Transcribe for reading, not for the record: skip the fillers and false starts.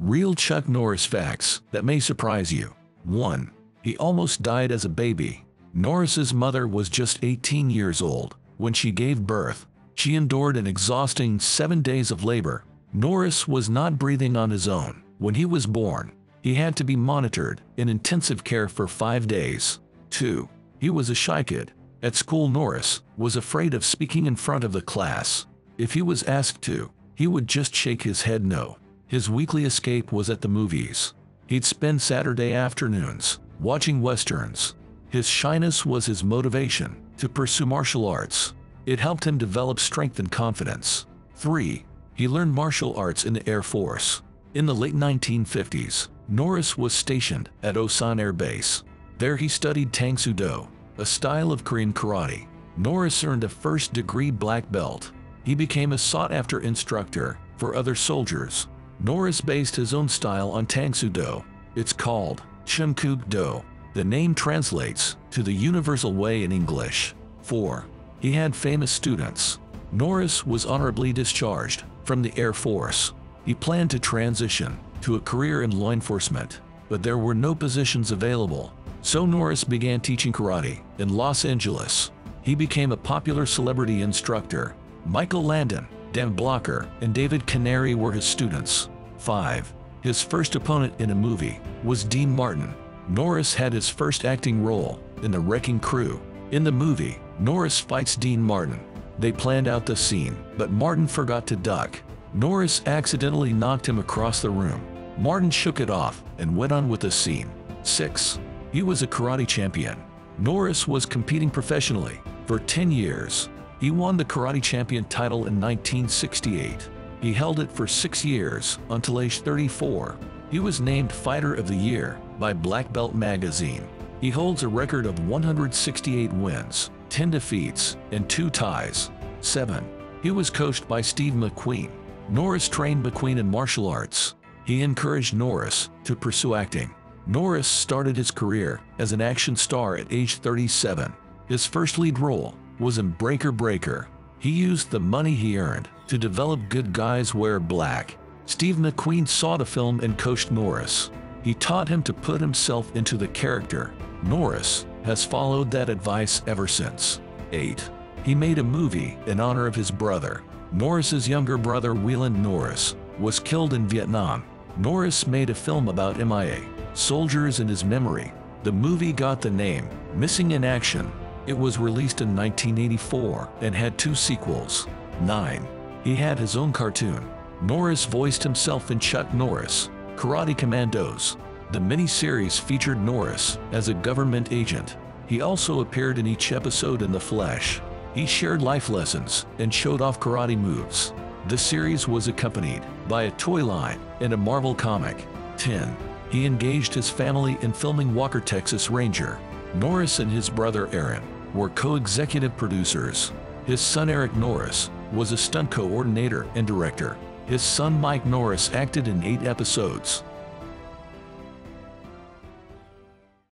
Real Chuck Norris facts that may surprise you. 1. He almost died as a baby. Norris's mother was just 18 years old when she gave birth. She endured an exhausting 7 days of labor. Norris was not breathing on his own when he was born. He had to be monitored in intensive care for 5 days. 2. He was a shy kid. At school, Norris was afraid of speaking in front of the class. If he was asked to, he would just shake his head no. His weekly escape was at the movies. He'd spend Saturday afternoons watching westerns. His shyness was his motivation to pursue martial arts. It helped him develop strength and confidence. 3. He learned martial arts in the Air Force. In the late 1950s, Norris was stationed at Osan Air Base. There he studied Tang Soo Do, a style of Korean karate. Norris earned a first-degree black belt. He became a sought-after instructor for other soldiers. Norris based his own style on Tang Soo Do. It's called Chun Kuk Do. The name translates to the universal way in English. 4. He had famous students. Norris was honorably discharged from the Air Force. He planned to transition to a career in law enforcement, but there were no positions available. So Norris began teaching karate in Los Angeles. He became a popular celebrity instructor. Michael Landon, Dan Blocker, and David Canary were his students. 5. His first opponent in a movie was Dean Martin. Norris had his first acting role in The Wrecking Crew. In the movie, Norris fights Dean Martin. They planned out the scene, but Martin forgot to duck. Norris accidentally knocked him across the room. Martin shook it off and went on with the scene. 6. He was a karate champion. Norris was competing professionally for 10 years. He won the karate champion title in 1968. He held it for 6 years until age 34. He was named Fighter of the Year by Black Belt magazine. He holds a record of 168 wins, 10 defeats, and 2 ties. 7. He was coached by Steve McQueen. Norris trained McQueen in martial arts. He encouraged Norris to pursue acting. Norris started his career as an action star at age 37. His first lead role was in Breaker Breaker. He used the money he earned to develop Good Guys Wear Black. Steve McQueen saw the film and coached Norris. He taught him to put himself into the character. Norris has followed that advice ever since. 8. He made a movie in honor of his brother. Norris's younger brother Wieland Norris was killed in Vietnam. Norris made a film about MIA soldiers in his memory. The movie got the name Missing in Action. It was released in 1984 and had 2 sequels. 9. He had his own cartoon. Norris voiced himself in Chuck Norris, Karate Commandos. The miniseries featured Norris as a government agent. He also appeared in each episode in the flesh. He shared life lessons and showed off karate moves. The series was accompanied by a toy line and a Marvel comic. 10. He engaged his family in filming Walker, Texas Ranger. Norris and his brother Aaron were co-executive producers. His son Eric Norris was a stunt coordinator and director. His son Mike Norris acted in 8 episodes.